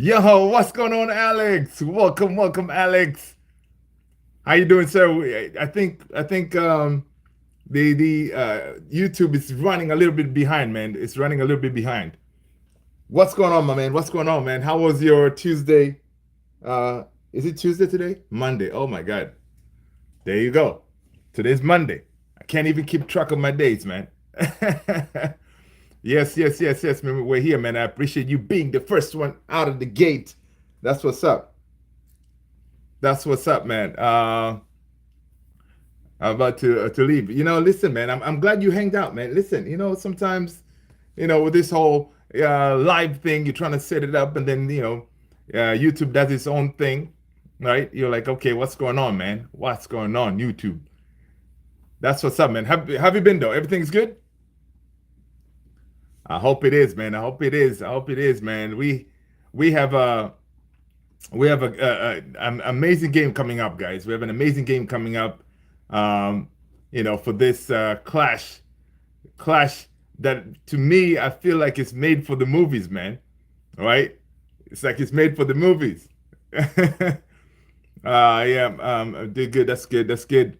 Yo, what's going on, Alex? Welcome, Alex. How you doing, sir? I think the YouTube is running a little bit behind, man. It's running a little bit behind. What's going on, my man? What's going on, man? How was your Tuesday? Uh, is it Tuesday today? Monday. Oh my God. There you go. Today's Monday. I can't even keep track of my days, man. Yes, man. We're here, man. I appreciate you being the first one out of the gate. That's what's up. That's what's up, man. I'm about to leave. Listen, man. I'm glad you hanged out, man. Listen, sometimes, with this whole live thing, you're trying to set it up, and then YouTube does its own thing, right? You're like, okay, what's going on, man? What's going on, YouTube? That's what's up, man. Have you been though? Everything's good? I hope it is, man. I hope it is. I hope it is, man. We have a an amazing game coming up, guys. We have an amazing game coming up. For this clash that to me I feel like it's made for the movies, man. Right? It's like it's made for the movies. Yeah. Did good. That's good. That's good.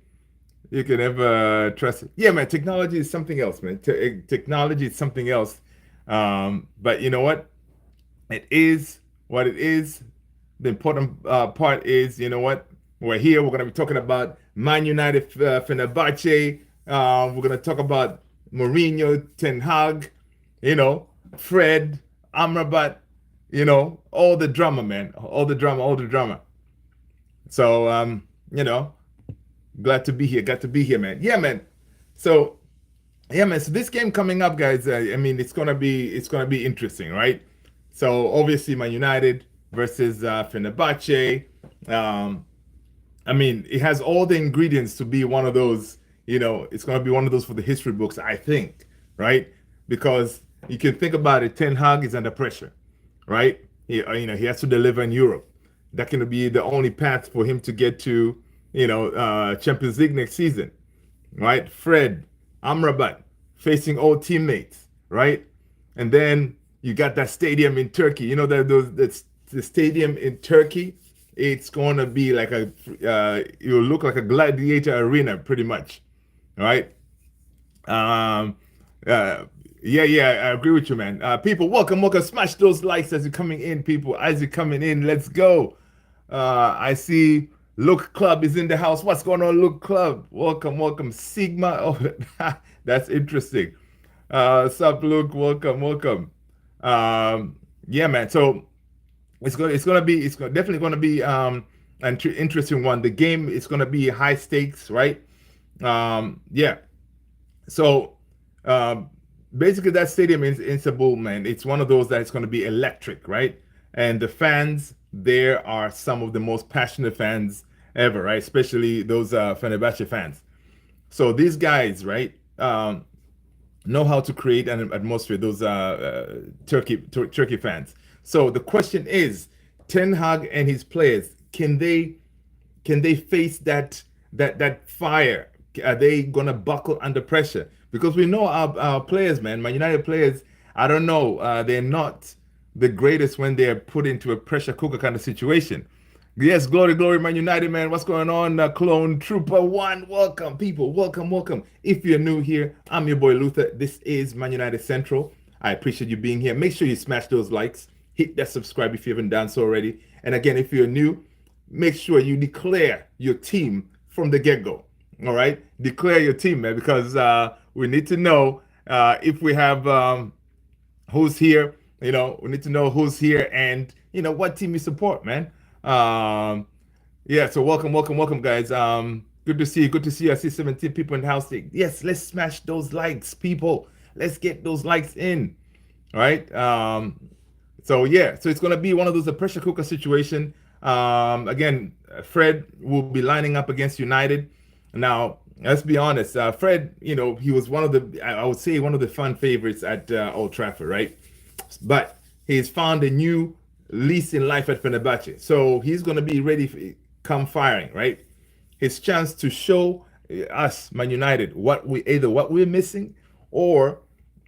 You can never trust it. Yeah, man. Technology is something else, man. Technology is something else. But you know what? It is what it is. The important part is, you know what? We're here. We're going to be talking about Man United, Fenerbahçe. We're going to talk about Mourinho, Ten Hag, Fred, Amrabat, all the drama, man. All the drama, all the drama. So, glad to be here. Glad to be here, man. Yeah, man. So, yeah, man. So this game coming up, guys. I mean, it's gonna be interesting, right? So obviously, Man United versus Fenerbahce. Um, I mean, it has all the ingredients to be one of those. It's gonna be one of those for the history books, I think, right? Because you can think about it. Ten Hag is under pressure, right? He has to deliver in Europe. That can be the only path for him to get to, Champions League next season, right? Fred, Amrabat facing old teammates, right? And then you got that stadium in Turkey. You know that the stadium in Turkey. It's going to be like it will look like a gladiator arena, pretty much, right? Um, yeah, I agree with you, man. People, welcome. Smash those likes as you're coming in, people. As you're coming in, let's go. I see Look Club is in the house. What's going on, Look Club? Welcome. Sigma. Oh, that's interesting. Sup, Luke? Welcome. Yeah, man. So it's definitely gonna be an interesting one. The game is gonna be high stakes, right? Yeah. So um, basically, that stadium in Istanbul, man, it's one of those that it's going to be electric, right? And the fans there are some of the most passionate fans ever, right? Especially those Fenerbahce fans. So these guys, right, know how to create an atmosphere. Those Turkey fans. So the question is, Ten Hag and his players, can they face that fire? Are they gonna buckle under pressure? Because we know our players, man, Man United players. I don't know. They're not the greatest when they're put into a pressure cooker kind of situation. Yes, glory, Man United, man. What's going on, Clone Trooper One? Welcome, people. Welcome. If you're new here, I'm your boy Luther. This is Man United Central. I appreciate you being here. Make sure you smash those likes. Hit that subscribe if you haven't done so already. And again, if you're new, make sure you declare your team from the get-go. All right, declare your team, man, because we need to know if we have who's here. We need to know who's here and what team you support, man. Yeah, so welcome, guys. Good to see you. Good to see you. I see 17 people in the house. Yes, let's smash those likes, people. Let's get those likes in. All right. So yeah, so it's gonna be one of those a pressure cooker situation. Again, Fred will be lining up against United. Now, let's be honest. Fred, he was one of the I would say one of the fan favorites at Old Trafford, right? But he's found a new lease in life at Fenerbahce, so he's gonna be ready for come firing, right? His chance to show us Man United what we're missing, or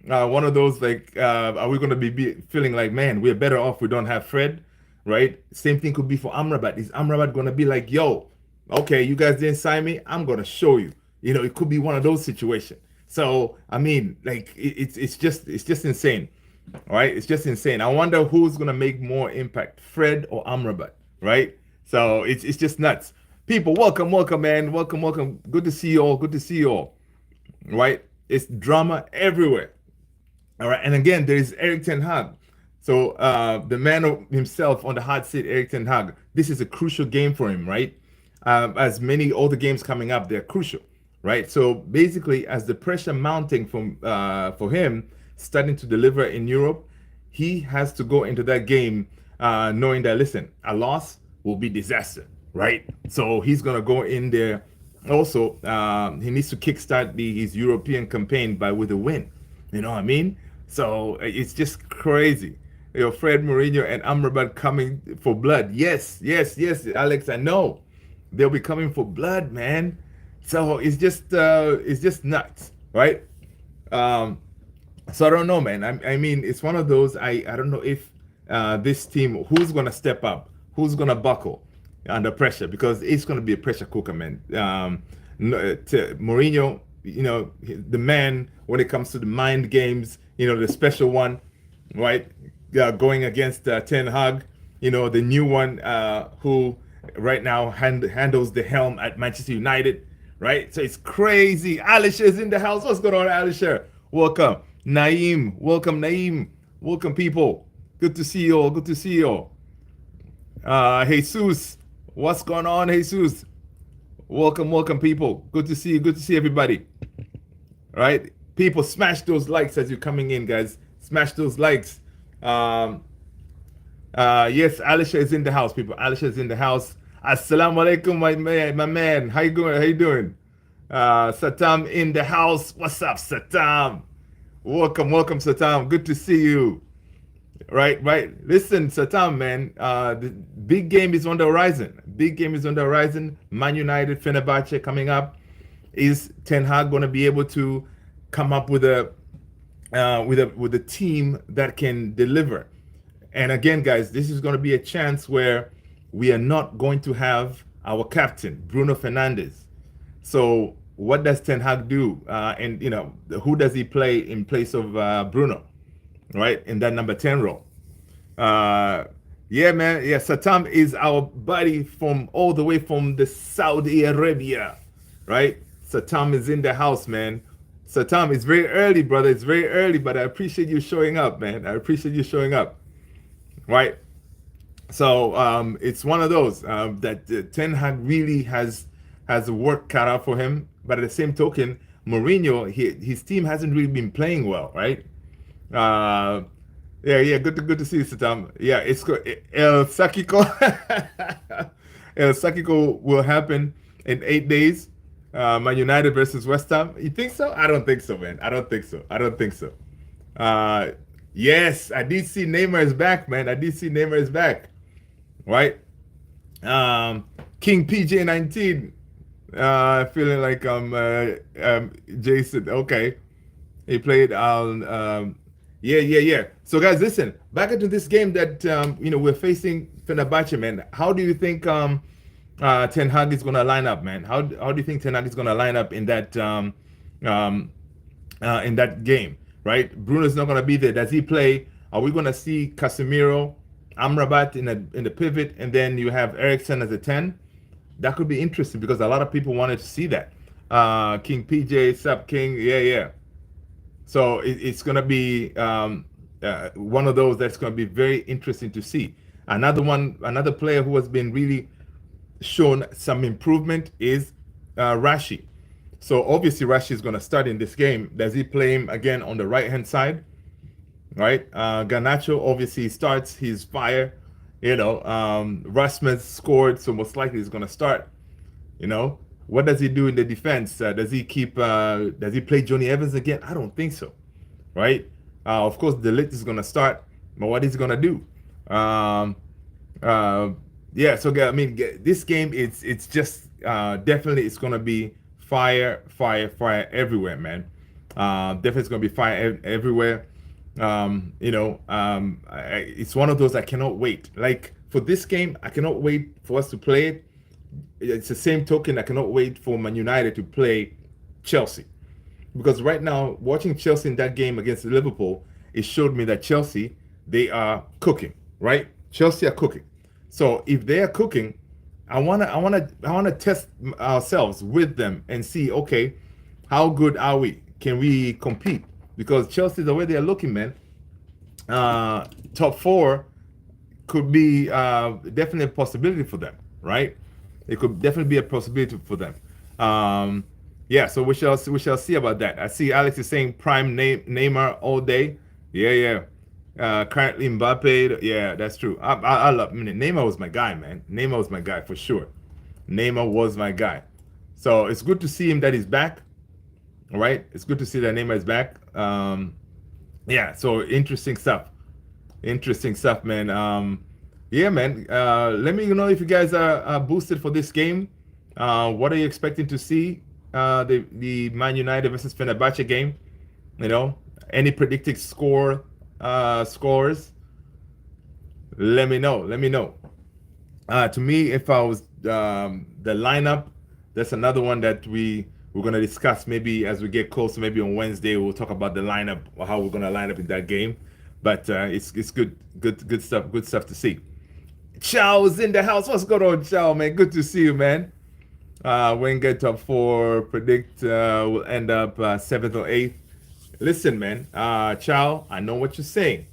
one of those like, are we going to be feeling like, man, we're better off we don't have Fred? right? Same thing could be for Amrabat. Is Amrabat gonna be like, yo, okay, you guys didn't sign me, I'm gonna show you. You know, it could be one of those situations. So I mean, like it's just insane. All right, it's just insane. I wonder who's gonna make more impact, Fred or Amrabat, right? So it's just nuts. People, welcome, welcome, man, welcome, welcome. Good to see you all. Good to see you all. Right? It's drama everywhere. All right, and again, there is Eric Ten Hag. So the man himself on the hot seat, Eric Ten Hag. This is a crucial game for him, right? As many other games coming up, they're crucial, right? So basically, as the pressure mounting from for him, starting to deliver in Europe, he has to go into that game knowing that listen, a loss will be disaster, right? So he's gonna go in there. Also, he needs to kickstart his European campaign by with a win. You know what I mean? So it's just crazy. You know, Fred Mourinho and Amrabat coming for blood. Yes, yes, yes, Alex. I know they'll be coming for blood, man. So it's just nuts, right? Um, so I don't know, man. I mean, it's one of those. I don't know if this team, who's gonna step up, who's gonna buckle under pressure, because it's gonna be a pressure cooker, man. Mourinho, you know, the man when it comes to the mind games, you know, the special one, right? Going against Ten Hag, you know, the new one who right now handles the helm at Manchester United, right? So it's crazy. Alisher is in the house. What's going on, Alisher? Welcome. Naeem. Welcome, Naeem. Welcome, people. Good to see you all. Good to see you all. Jesus. What's going on, Jesus? Welcome, welcome, people. Good to see you. Good to see everybody. All right, people, smash those likes as you're coming in, guys. Smash those likes. Yes, Alisha is in the house, people. Alisha is in the house. Assalamu alaikum, my man. How you going? How you doing? Satam in the house. What's up, Satam? Welcome, welcome, Satam. Good to see you. Right, right. Listen, Satam, man. The big game is on the horizon. Big game is on the horizon. Man United, Fenerbahçe coming up. Is Ten Hag going to be able to come up with a team that can deliver? And again, guys, this is going to be a chance where we are not going to have our captain, Bruno Fernandes. So what does Ten Hag do? And you know, who does he play in place of Bruno? Right, in that number 10 role. Yeah, man. Yeah, Satam is our buddy from all the way from the Saudi Arabia, right? Satam is in the house, man. Satam, it's very early, brother. It's very early, but I appreciate you showing up, man. I appreciate you showing up, right? So it's one of those that Ten Hag really has a work cut out for him. But at the same token, Mourinho, his team hasn't really been playing well, right? Yeah, good to see you, Satam. Yeah, it's good. El Sakiko, El Sakiko will happen in 8 days. Man United versus West Ham. You think so? I don't think so, man. I don't think so. I don't think so. Yes, I did see Neymar is back, man. I did see Neymar is back. Right? King PJ19. Feeling like Jason. Okay. He played on yeah. So guys, listen, back into this game that you know, we're facing Fenerbahçe, man. How do you think Ten Hag is gonna line up, man? How do you think Ten Hag is gonna line up in that game, right? Bruno's not gonna be there. Does he play? Are we gonna see Casemiro, Amrabat in the pivot, and then you have Eriksen as a 10? That could be interesting because a lot of people wanted to see that. King PJ, Sub King, yeah. So it's going to be one of those that's going to be very interesting to see. Another player who has been really shown some improvement is Rashi. So obviously Rashi is going to start in this game. Does he play him again on the right-hand side? Right? Garnacho obviously starts. He's fire. You know, Rasmus scored, so most likely he's going to start. You know, what does he do in the defense? Does he play Johnny Evans again? I don't think so, right? Of course, De Ligt is going to start, but what is he going to do? Yeah, so I mean, this game, it's just definitely it's going to be fire everywhere, man. Definitely it's going to be fire everywhere. You know, it's one of those I cannot wait. Like for this game, I cannot wait for us to play it. It's the same token. I cannot wait for Man United to play Chelsea, because right now, watching Chelsea in that game against Liverpool, it showed me that Chelsea, they are cooking, right? Chelsea are cooking. So if they are cooking, I wanna test ourselves with them and see, okay, how good are we? Can we compete? Because Chelsea, the way they are looking, man, top four could be definitely a possibility for them, right? It could definitely be a possibility for them. Yeah, so we shall see about that. I see Alex is saying prime Neymar all day. Yeah, yeah. Currently Mbappe. Yeah, that's true. I love. I mean, Neymar was my guy, man. Neymar was my guy for sure. Neymar was my guy. So it's good to see him that he's back. All right, it's good to see that Neymar is back. Yeah, so interesting stuff. Interesting stuff, man. Yeah, man. Let me know if you guys are boosted for this game. What are you expecting to see? The Man United versus Fenerbahçe game. You know, any predicted scores? Let me know. Let me know. To me, if I was the lineup, that's another one that we're gonna discuss maybe as we get closer. Maybe on Wednesday we'll talk about the lineup or how we're gonna line up in that game. But it's good stuff. Good stuff to see. Chow's in the house. What's going on, Chow, man? Good to see you, man. Wenger top four. Predict will end up seventh or eighth. Listen, man. Chow, I know what you're saying.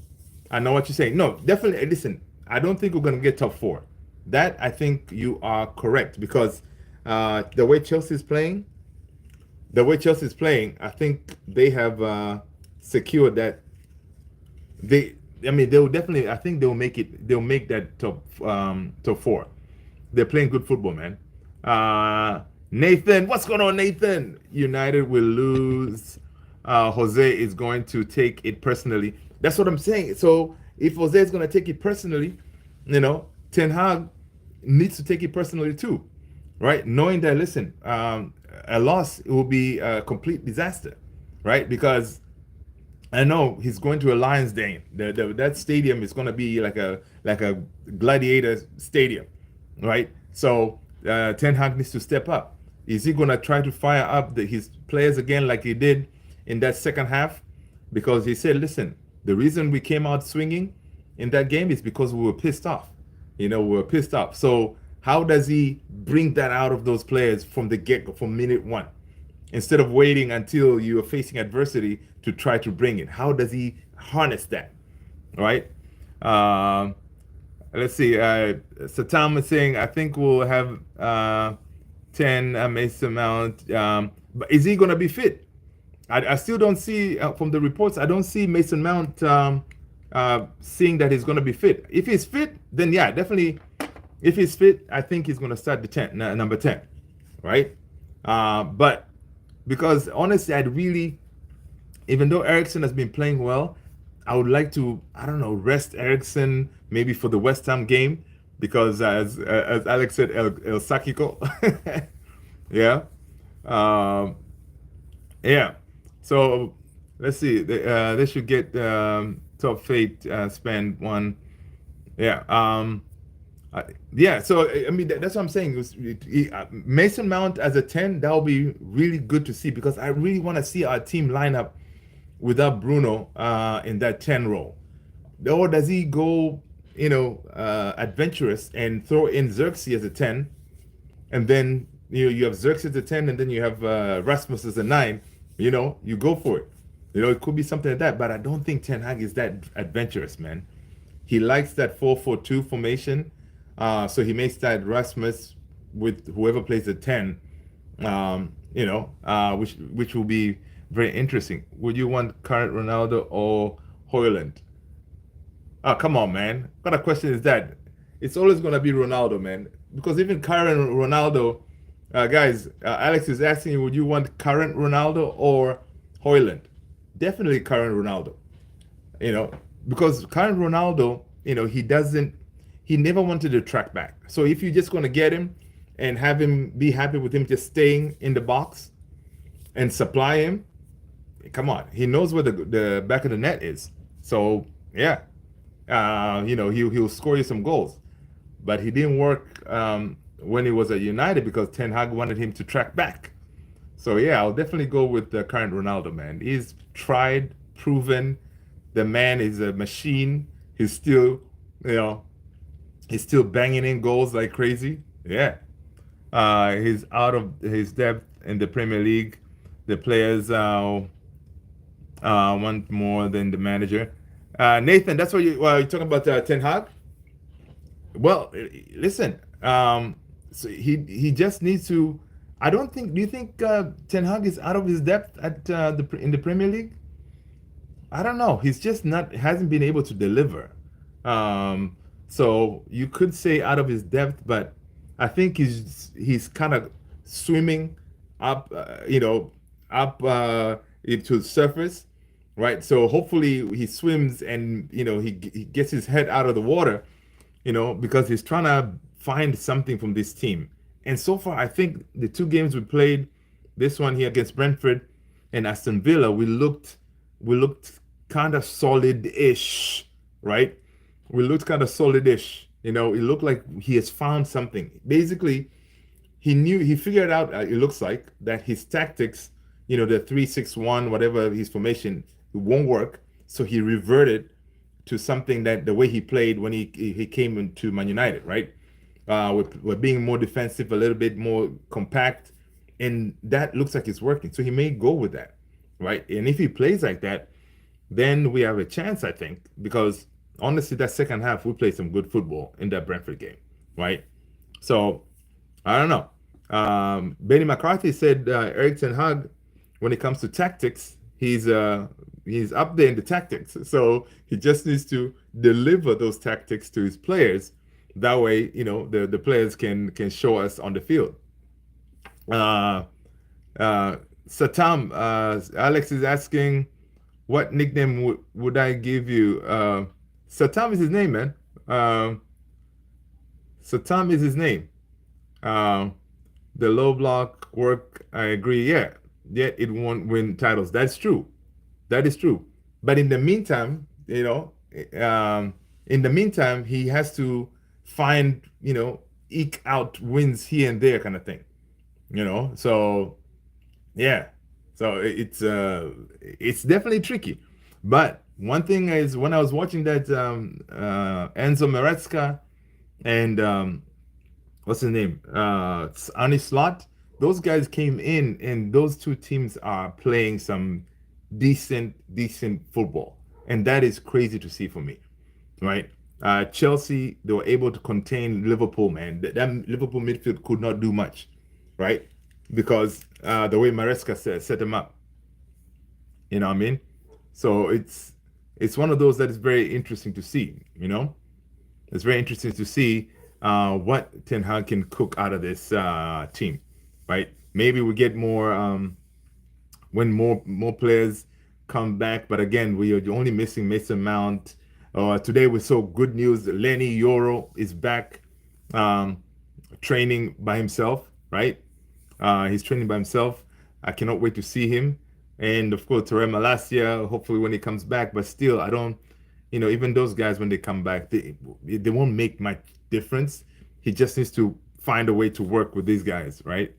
I know what you're saying. No, definitely. Listen, I don't think we're gonna get top four. That I think you are correct, because the way Chelsea is playing, I think they have secured that. I mean, they will definitely. I think they'll make it. They'll make that top four. They're playing good football, man. Nathan, what's going on, Nathan? United will lose. Jose is going to take it personally. That's what I'm saying. So if Jose is going to take it personally, Ten Hag needs to take it personally too, right? Knowing that, listen, a loss, it will be a complete disaster, right? Because I know he's going to a Lions Den. That stadium is going to be like a gladiator stadium, right? So Ten Hag needs to step up. Is he going to try to fire up his players again like he did in that second half? Because he said, listen, the reason we came out swinging in that game is because we were pissed off. We were pissed off. So how does he bring that out of those players from the get-go, from minute one? Instead of waiting until you are facing adversity to try to bring it. How does he harness that? Right? Let's see. Satam is saying, I think we'll have 10 Mason Mount. But is he going to be fit? I still don't see, from the reports, I don't see Mason Mount seeing that he's going to be fit. If he's fit, then yeah, definitely. If he's fit, I think he's going to start number 10. Right? But because honestly, I'd really, even though Ericsson has been playing well, I would like to, I don't know, rest Ericsson maybe for the West Ham game, because as Alex said, El Sakiko. Yeah. Yeah. So let's see. They should get top fate spend one. Yeah. Yeah. So I mean, that's what I'm saying. Mason Mount as a 10, that will be really good to see, because I really want to see our team line up without Bruno in that 10 role. Or does he go, adventurous and throw in Xerxes as a 10, and then you have Xerxes as a 10, and then you have Rasmus as a 9. You go for it. It could be something like that, but I don't think Ten Hag is that adventurous, man. He likes that 4-4-2 formation, so he may start Rasmus with whoever plays the 10, which will be very interesting. Would you want current Ronaldo or Højlund? Oh, come on, man. What kind of question is that? It's always going to be Ronaldo, man. Because even current Ronaldo, guys, Alex is asking you, would you want current Ronaldo or Højlund? Definitely current Ronaldo. Because current Ronaldo, he never wanted to track back. So if you're just going to get him and have him be happy with him just staying in the box and supply him, come on. He knows where the back of the net is. So, yeah. He'll score you some goals. but he didn't work when he was at United because Ten Hag wanted him to track back. So yeah, I'll definitely go with the current Ronaldo, man. He's tried, proven. The man is a machine. He's still, you know, he's still banging in goals like crazy. Yeah. He's out of his depth in the Premier League. The players want more than the manager. Nathan, that's what you're talking about Ten Hag. Well, listen. So he just needs to. I don't think. Do you think Ten Hag is out of his depth at in the Premier League? I don't know. He's just not hasn't been able to deliver. So you could say out of his depth, but I think he's kind of swimming up, up into the surface, right? So hopefully he swims and he gets his head out of the water, because he's trying to find something from this team. And so far, I think the two games we played, this one here against Brentford and Aston Villa, we looked kind of solid-ish, right? We looked kind of solid-ish. It looked like he has found something. Basically, he figured out, it looks like, that his tactics, the 3-6-1, whatever his formation, it won't work. So he reverted to something that the way he played when he came into Man United, right? We're being more defensive, a little bit more compact, and that looks like it's working. So he may go with that, right? And if he plays like that, then we have a chance, I think, because honestly, that second half we played some good football in that Brentford game, right? So I don't know. Benny McCarthy said Eric Ten Hag, when it comes to tactics, he's up there in the tactics. So he just needs to deliver those tactics to his players. That way, the players can show us on the field. Uh, Satam, Alex is asking, what nickname would I give you? Satam is his name, man. Satam is his name. The low block work, I agree. Yeah, yet it won't win titles. That's true. That is true. But in the meantime, he has to find, eke out wins here and there, kind of thing. So yeah. So it's definitely tricky. But one thing is, when I was watching that Enzo Maresca and what's his name? Arne Slot. Those guys came in, and those two teams are playing some decent football, and that is crazy to see for me, right? Chelsea, they were able to contain Liverpool, man. That Liverpool midfield could not do much, right? Because the way Maresca set them up, you know what I mean? So it's one of those that is very interesting to see, It's very interesting to see what Ten Hag can cook out of this team, right? Maybe we get more when more players come back, but again, we are only missing Mason Mount. Today we saw good news. Lenny Yoro is back training by himself, right? He's training by himself. I cannot wait to see him. And of course, Terem Malacia, hopefully when he comes back. But still, I don't, even those guys, when they come back, they won't make much difference. He just needs to find a way to work with these guys, right?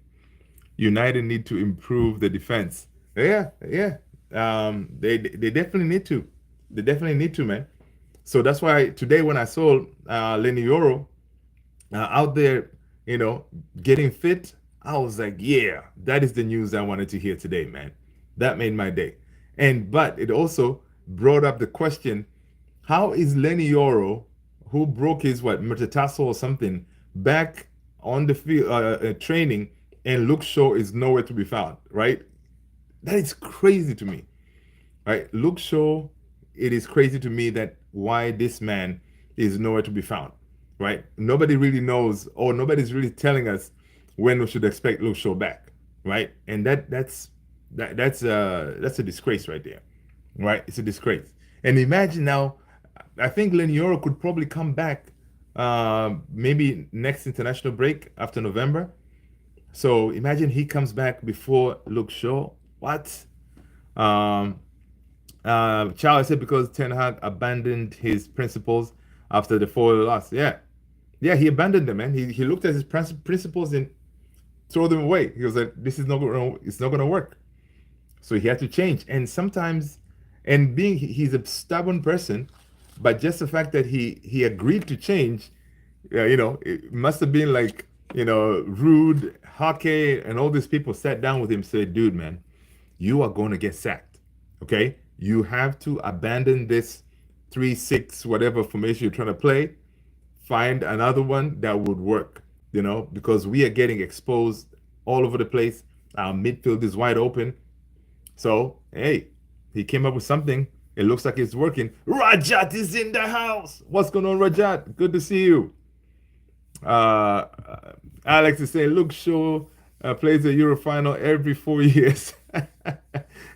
United need to improve the defense. Yeah, yeah. They definitely need to. They definitely need to, man. So that's why today when I saw Lenny Yoro out there, getting fit, I was like, yeah, that is the news I wanted to hear today, man. That made my day. But it also brought up the question, how is Lenny Yoro, who broke his metatarsal or something, back on the field training, and Luke Shaw is nowhere to be found, right? That is crazy to me, right? Luke Shaw, it is crazy to me that why this man is nowhere to be found, right? Nobody really knows, or nobody's really telling us when we should expect Luke Shaw back, right? And that's a disgrace right there, right? It's a disgrace. And imagine now, I think Lenny Yoro could probably come back maybe next international break after November. So imagine he comes back before Luke Shaw. What? Charles said because Ten Hag abandoned his principles after the 4 loss. Yeah, Yeah, he abandoned them, man. He looked at his principles and throw them away. He was like, "This is not gonna, it's not gonna work." So he had to change. And sometimes, and being he's a stubborn person, but just the fact that he agreed to change, it must have been like, Rude, Hockey, and all these people sat down with him, and said, "Dude, man, you are going to get sacked. Okay, you have to abandon this 3-6 whatever formation you're trying to play. Find another one that would work. Because we are getting exposed all over the place. Our midfield is wide open. So, hey, he came up with something. It looks like it's working. Rajat is in the house. What's going on, Rajat? Good to see you. Uh, Alex is saying, Luke Shaw plays a Euro final every 4 years.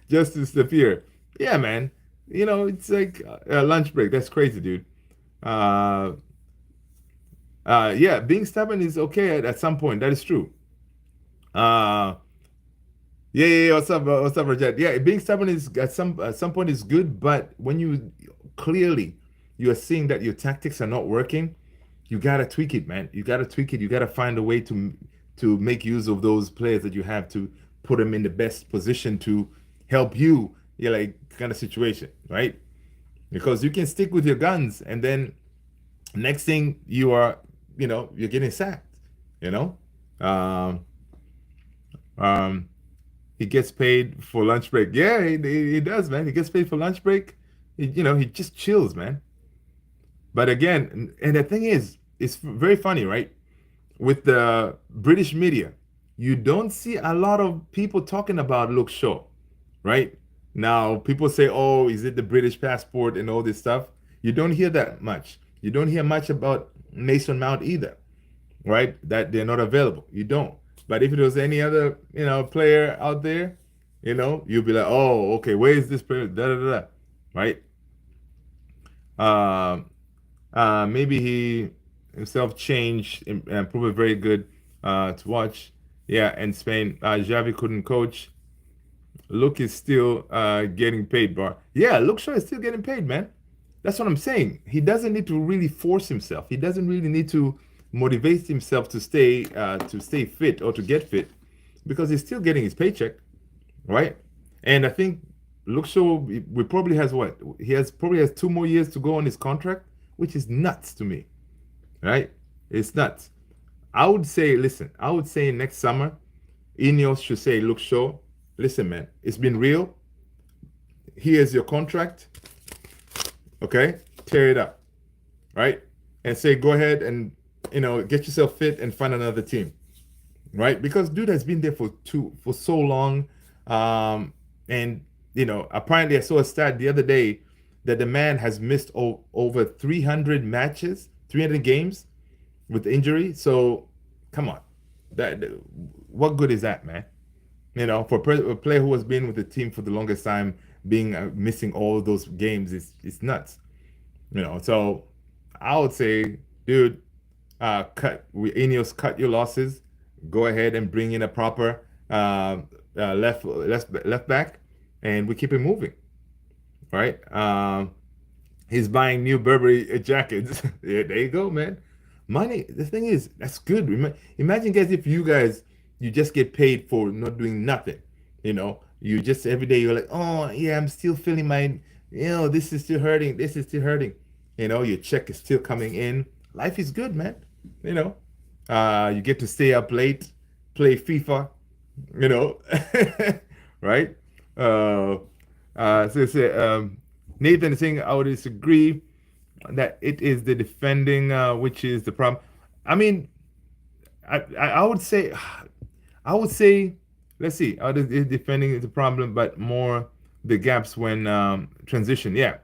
Just to disappear. Yeah, man. It's like a lunch break. That's crazy, dude. Uh, yeah, being stubborn is okay at some point. That is true. Uh, yeah. What's up, Rajat? Yeah, being stubborn is at some point is good, but when you are seeing that your tactics are not working, you gotta tweak it, man. You gotta tweak it. You gotta find a way to make use of those players that you have to put them in the best position to help you. Like kind of situation, right? Because you can stick with your guns, and then next thing you're getting sacked. You know. Um, um, he gets paid for lunch break. Yeah, he does, man. He gets paid for lunch break. He just chills, man. But again, and the thing is, it's very funny, right? With the British media, you don't see a lot of people talking about Luke Shaw, right? Now, people say, oh, is it the British passport and all this stuff? You don't hear that much. You don't hear much about Mason Mount either, right? That they're not available. You don't. But if it was any other, player out there, you'll be like, oh, okay, where is this player? Da da da, da. Right? Um, maybe he himself changed and proved very good to watch. Yeah, and Spain, Xavi couldn't coach. Luke is still getting paid, bro. Yeah, Luke Shaw is still getting paid, man. That's what I'm saying. He doesn't need to really force himself. He doesn't really need to motivate himself to stay fit or to get fit because he's still getting his paycheck, right? And I think Luke Shaw we probably has what probably has 2 more years to go on his contract, which is nuts to me, right? It's nuts. I would say next summer, Ineos should say, look, Shaw, listen, man, it's been real. Here's your contract. Okay, tear it up, right? And say, go ahead and get yourself fit and find another team, right? Because dude has been there for so long, and apparently I saw a stat the other day that the man has missed over 300 matches, 300 games with injury. So come on, that what good is that, man? For a player who has been with the team for the longest time, being missing all those games is nuts. So I would say, dude, Ineos, cut your losses. Go ahead and bring in a proper left back, and we keep it moving, right? He's buying new Burberry jackets. Yeah, there you go, man. Money. The thing is, that's good. Imagine, guys, if you just get paid for not doing nothing. You just every day you're like, oh yeah, I'm still feeling my, this is still hurting. This is still hurting. Your check is still coming in. Life is good, man. You get to stay up late, play FIFA. You know, right? Nathan is saying I would disagree that it is the defending which is the problem. I mean, I would say, let's see, defending is the problem, but more the gaps when transition. Yeah,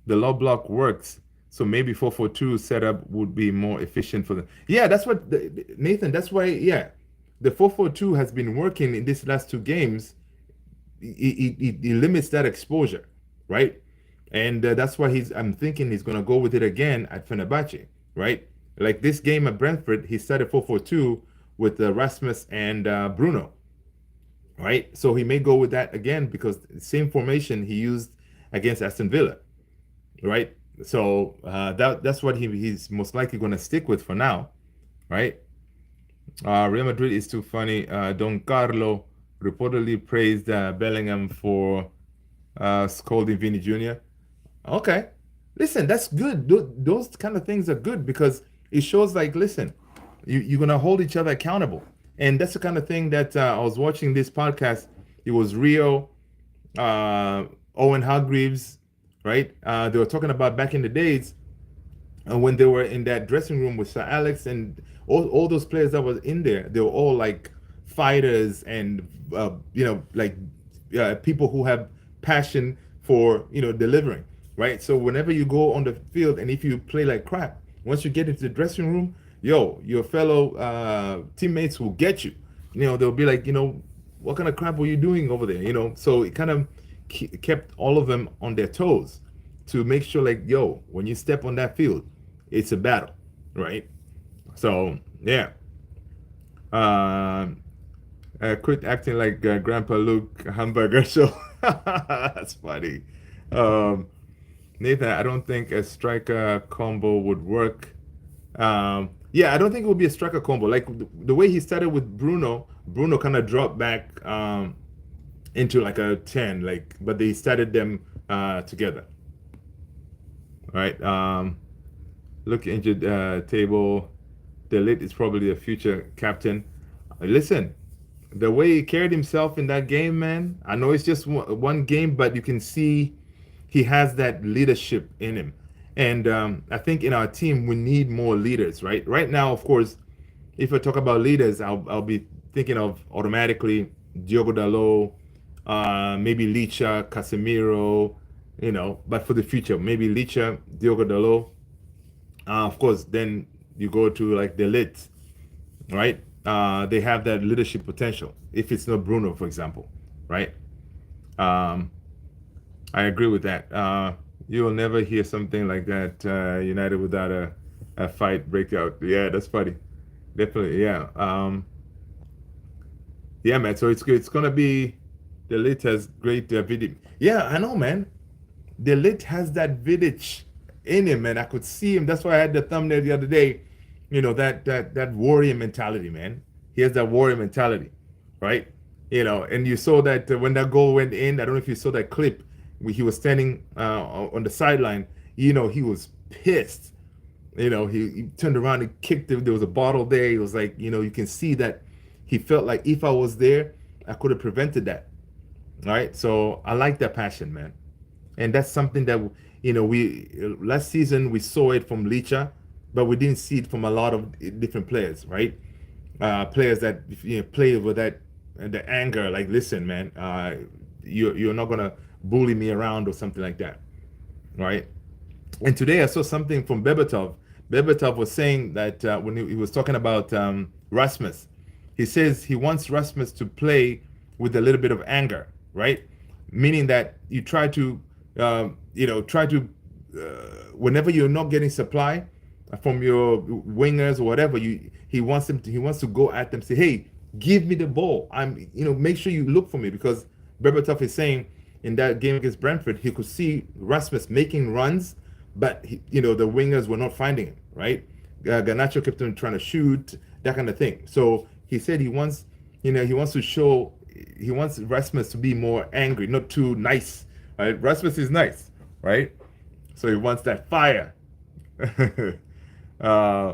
the low block works, so maybe 4-4-2 setup would be more efficient for them. Yeah, that's what Nathan. That's why. Yeah, the 4-4-2 has been working in these last two games. It limits that exposure, right? And that's why I'm thinking he's going to go with it again at Fenerbahçe, right? Like this game at Brentford, he started 4-4-2 with Rasmus and Bruno, right? So he may go with that again because the same formation he used against Aston Villa, right? So that's what he's most likely going to stick with for now, right? Real Madrid is too funny. Don Carlo reportedly praised Bellingham for scolding Vini Jr. Okay. Listen, that's good. Those kind of things are good because it shows like, listen, you're going to hold each other accountable. And that's the kind of thing that I was watching this podcast. It was Rio, uh, Owen Hargreaves, right? They were talking about back in the days when they were in that dressing room with Sir Alex and all those players that was in there. They were all like fighters and, like people who have passion for, delivering, right? So whenever you go on the field and if you play like crap, once you get into the dressing room, your fellow teammates will get you. They'll be like, what kind of crap were you doing over there? So it kind of kept all of them on their toes to make sure, like, when you step on that field, it's a battle, right? So yeah, uh, quit acting like Grandpa Luke hamburger show. That's funny. Um, Nathan, I don't think a striker combo would work. Yeah, I don't think it would be a striker combo. Like the way he started with Bruno, Bruno kind of dropped back into like a 10, like, but they started them together, right? Look into the table. The lit is probably a future captain. Listen, the way he carried himself in that game, man. I know it's just one game, but you can see he has that leadership in him. And I think in our team we need more leaders, right? Right now, of course, if I talk about leaders, I'll be thinking of automatically Diogo Dalot, maybe Licha, Casemiro, But for the future, maybe Licha, Diogo Dalot. Of course, then you go to like the lit, right? They have that leadership potential. If it's not Bruno, for example, right? Um, I agree with that. You will never hear something like that. United without a fight breakout. Yeah, that's funny. Definitely, yeah. Yeah, man. So it's good. It's gonna be the lit has great video. Yeah, I know, man. The lit has that Vidic in him, man. I could see him. That's why I had the thumbnail the other day. That warrior mentality, man. He has that warrior mentality, right? And you saw that when that goal went in. I don't know if you saw that clip. He was standing on the sideline. He was pissed. He turned around and kicked it. There was a bottle there. He was like, you can see that he felt like if I was there, I could have prevented that. Right? So I like that passion, man. And that's something that we last season we saw it from Licha, but we didn't see it from a lot of different players, right? Players that play with that the anger, like, listen, man, you're not gonna bully me around or something like that, right? And today I saw something from Bebatov. Bebatov was saying that when he was talking about Rasmus, he says he wants Rasmus to play with a little bit of anger, right? Meaning that you try to, whenever you're not getting supply from your wingers or whatever, he wants to go at them, say, hey, give me the ball. Make sure you look for me because Berbatov is saying in that game against Brentford, he could see Rasmus making runs, but the wingers were not finding him, right? Garnacho kept on trying to shoot, that kind of thing. So he said he wants Rasmus to be more angry, not too nice. Right? Rasmus is nice, right? So he wants that fire. uh,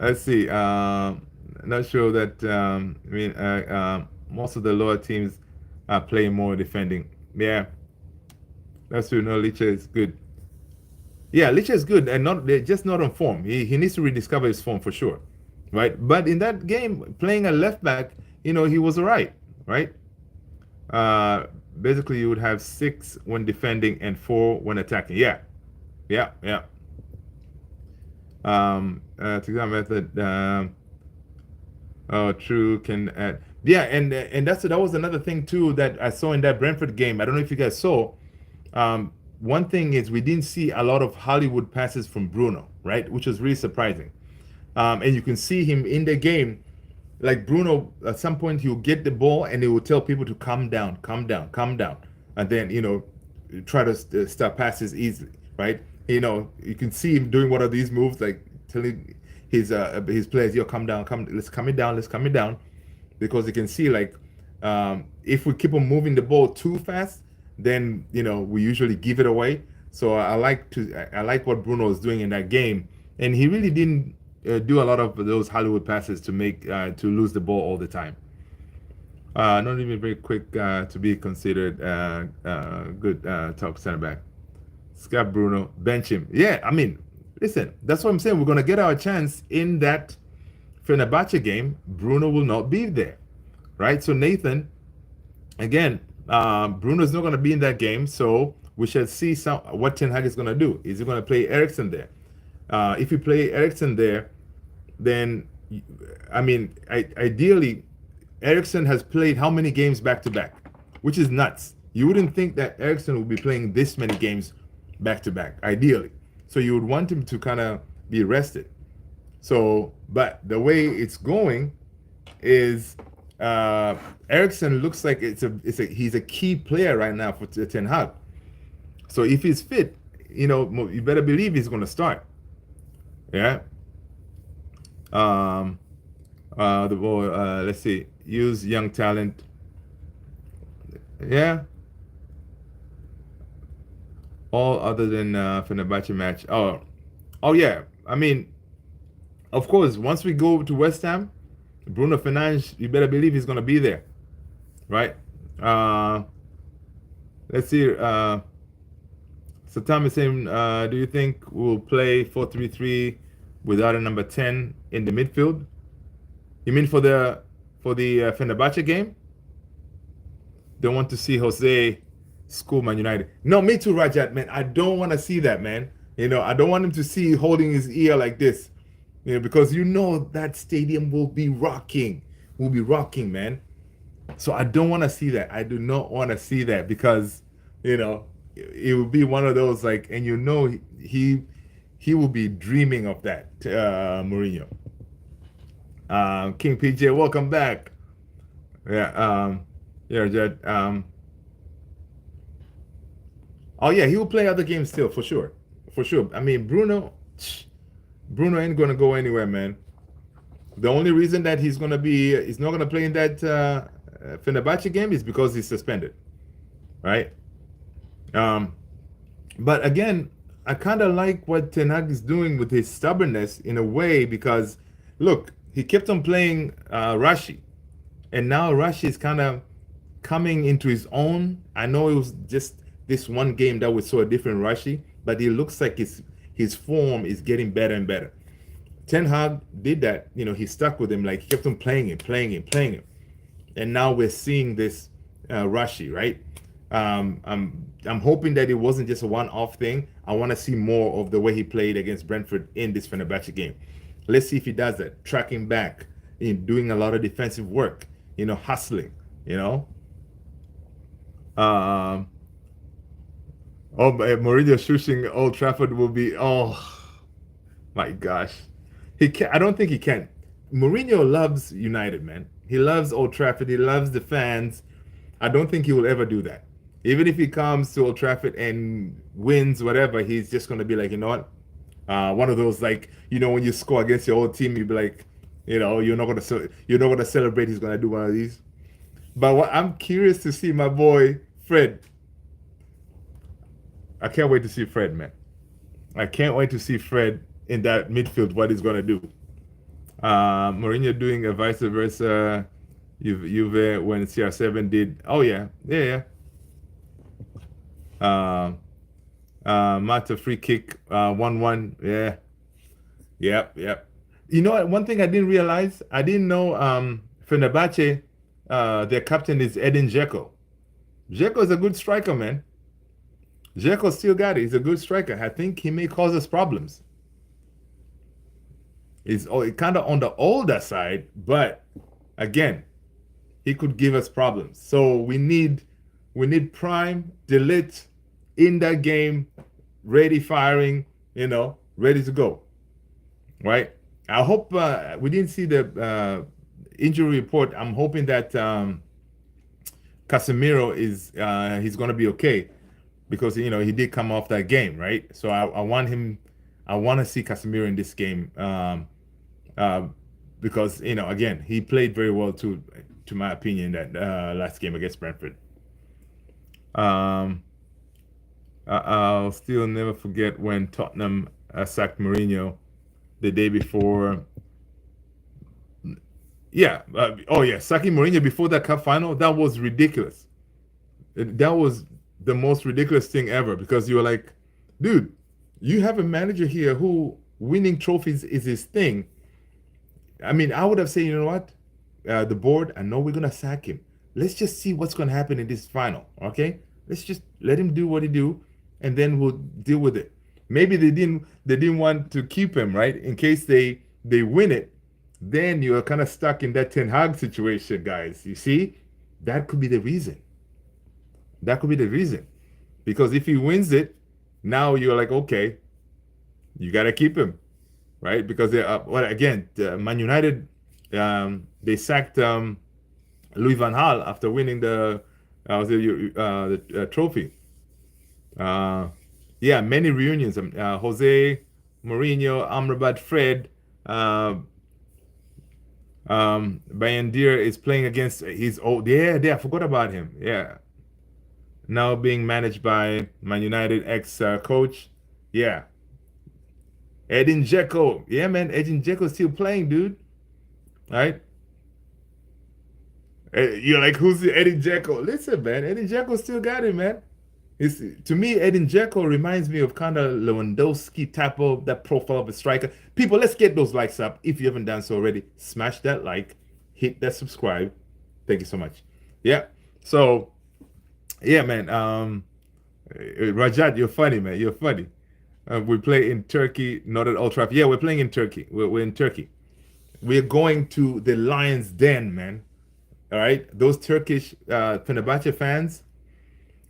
let's see. Not sure that. Most of the lower teams are playing more defending. Yeah, that's true. No, Licha is good. Yeah, Licha is good, and they're just not on form. He needs to rediscover his form for sure, right? But in that game, playing a left back, he was alright, right? Basically, you would have 6 when defending and 4 when attacking. Yeah, yeah, yeah. To that method, oh, true. Can add. Yeah, and that was another thing too that I saw in that Brentford game. I don't know if you guys saw. One thing is we didn't see a lot of Hollywood passes from Bruno, right? Which was really surprising. And you can see him in the game, like Bruno. At some point, he'll get the ball and he will tell people to calm down, calm down, calm down, and then try to stop passes easily, right? You can see him doing one of these moves, like telling his players, "Yo, come down, let's come it down," because you can see like if we keep on moving the ball too fast, then we usually give it away. So I like what Bruno is doing in that game, and he really didn't do a lot of those Hollywood passes to make to lose the ball all the time. Not even very quick to be considered good top center back. Scott Bruno, bench him. Yeah, I mean, listen, that's what I'm saying. We're gonna get our chance in that Fenerbahçe game. Bruno will not be there, right? So Nathan, again, Bruno's not gonna be in that game, so we shall see what Ten Hag is gonna do. Is he gonna play Eriksson there? If you play Eriksson there, then I mean, ideally, Eriksson has played how many games back to back, which is nuts. You wouldn't think that Eriksson would be playing this many games back to back, ideally. So you would want him to kind of be rested. So, but the way it's going is Eriksson looks like he's a key player right now for Ten Hag. So if he's fit, you better believe he's going to start. Yeah. The boy, let's see, use young talent. Yeah. All other than Fenerbahçe match. Oh yeah. I mean, of course, once we go to West Ham, Bruno Fernandes, you better believe he's gonna be there, right? Let's see. So Tom is saying, do you think we'll play 4-3-3 without a number 10 in the midfield? You mean for the Fenerbahçe game? Don't want to see Jose school Man United. No, me too, Rajat, man. I don't want to see that, man. I don't want him to see holding his ear like this. Because that stadium will be rocking. Will be rocking, man. So I don't want to see that. I do not want to see that because, it will be one of those like, and he will be dreaming of that, Mourinho. King PJ, welcome back. Yeah, Jed. Oh yeah, he will play other games still for sure. I mean, Bruno ain't gonna go anywhere, man. The only reason that he's not gonna play in that Fenerbahçe game is because he's suspended, right? But again, I kind of like what Ten Hag is doing with his stubbornness in a way because, look, he kept on playing Rashi, and now Rashi is kind of coming into his own. I know it was just this one game that we saw a different Rashi, but it looks like his form is getting better and better. Ten Hag did that, he stuck with him, like he kept on playing him, and now we're seeing this Rashi, right? I'm hoping that it wasn't just a one-off thing. I want to see more of the way he played against Brentford in this Fenerbahçe game. Let's see if he does that, tracking back, doing a lot of defensive work, hustling, Mourinho shooting Old Trafford will be, oh my gosh. I don't think he can. Mourinho loves United, man. He loves Old Trafford. He loves the fans. I don't think he will ever do that. Even if he comes to Old Trafford and wins whatever, he's just going to be like, you know what? One of those, like, when you score against your old team, you'd be like, you're not going to celebrate. He's going to do one of these. But I'm curious to see my boy Fred. I can't wait to see Fred, man. I can't wait to see Fred in that midfield, what he's going to do. Mourinho doing a vice versa. Juve when CR7 did. Oh, yeah. Mata free kick, 1-1. Yeah. Yep. You know what? One thing I didn't realize, I didn't know Fenerbahçe, their captain is Edin Dzeko. Dzeko is a good striker, man. Dzeko still got it. He's a good striker. I think he may cause us problems. He's kind of on the older side, but again, he could give us problems. So we need prime, delete in that game, ready, firing, ready to go. Right? I hope we didn't see the injury report. I'm hoping that Casemiro is he's going to be okay. because he did come off that game, right? So I want him. I want to see Casemiro in this game, uh, because again, he played very well to my opinion, that last game against Brentford. Um, I'll still never forget when Tottenham sacked Mourinho the day before. Yeah. Oh yeah, sacking Mourinho before that cup final. That was ridiculous. That was the most ridiculous thing ever, because you were like, dude, you have a manager here who winning trophies is his thing. I mean, I would have said, you know what, the board, I know we're gonna sack him. Let's just see what's gonna happen in this final, okay? Let's just let him do what he do, and then we'll deal with it. Maybe they didn't want to keep him, right? In case they win it, then you're kind of stuck in that Ten Hag situation, guys. You see, that could be the reason. That could be the reason, because if he wins it, now you're like, okay, you gotta keep him, right? Because well, again, Man United, they sacked Louis van Gaal after winning the trophy. Uh, yeah, many reunions. Jose, Mourinho, Amrabat, Fred, uh, Bayendir is playing against his old. Yeah, I forgot about him. Yeah, now being managed by Man United ex coach. Yeah, Edin Dzeko. Yeah, man, Edin Dzeko is still playing, dude. Right? You're like, who's the Edin Dzeko? Listen, man, Edin Dzeko still got it, man. It's, to me, Edin Dzeko reminds me of kind of Lewandowski type of that profile of a striker. People, let's get those likes up. If you haven't done so already, smash that like, hit that subscribe. Thank you so much. Yeah. So, yeah, man. Rajat, you're funny, man. You're funny. We play in Turkey, not at Old Trafford. Yeah, we're playing in Turkey. We're in Turkey. We're going to the Lions Den, man. All right. Those Turkish Fenerbahçe fans,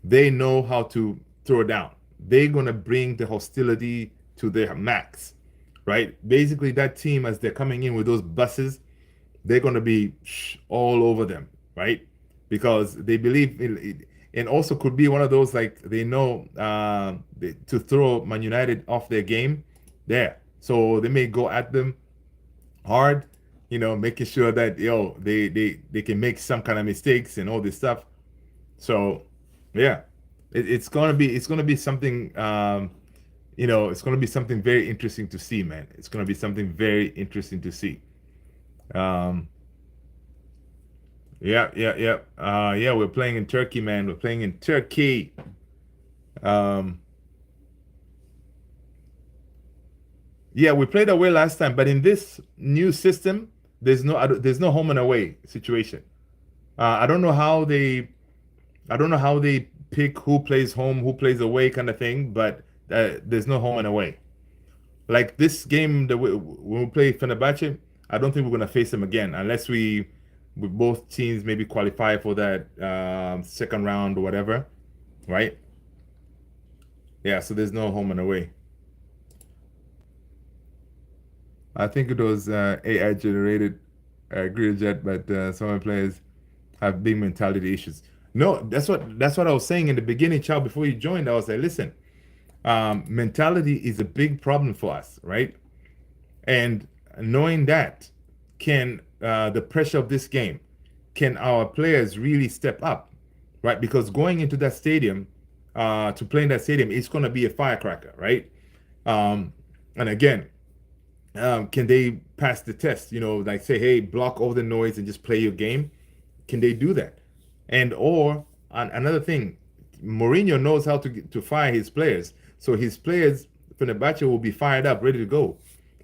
they know how to throw down. They're gonna bring the hostility to their max, right? Basically, that team, as they're coming in with those buses, they're gonna be all over them, right? Because they believe in it, and also could be one of those, like, they know to throw Man United off their game there, so they may go at them hard, making sure that they can make some kind of mistakes and all this stuff. So yeah, it's gonna be something, it's gonna be something very interesting to see, man. It's gonna be something very interesting to see. Um, yeah, yeah, yeah. Yeah, we're playing in Turkey, man. We're playing in Turkey. Um, yeah, we played away last time, but in this new system, there's no home and away situation. I don't know how they pick who plays home, who plays away, kind of thing. But there's no home and away. Like this game, when we play Fenerbahce, I don't think we're gonna face them again unless we both teams maybe qualify for that second round or whatever, right? Yeah. So there's no home and away. I think it was AI generated grid jet, but some of the players have big mentality issues. No, that's what I was saying in the beginning, child. Before you joined, I was like, listen, mentality is a big problem for us, right? And knowing that, can the pressure of this game, can our players really step up, right? Because going into that stadium, to play in that stadium, it's going to be a firecracker, right? And again, can they pass the test? Like, say, hey, block all the noise and just play your game. Can they do that? And or another thing, Mourinho knows how to fire his players. So his players, Fenerbahce, will be fired up, ready to go.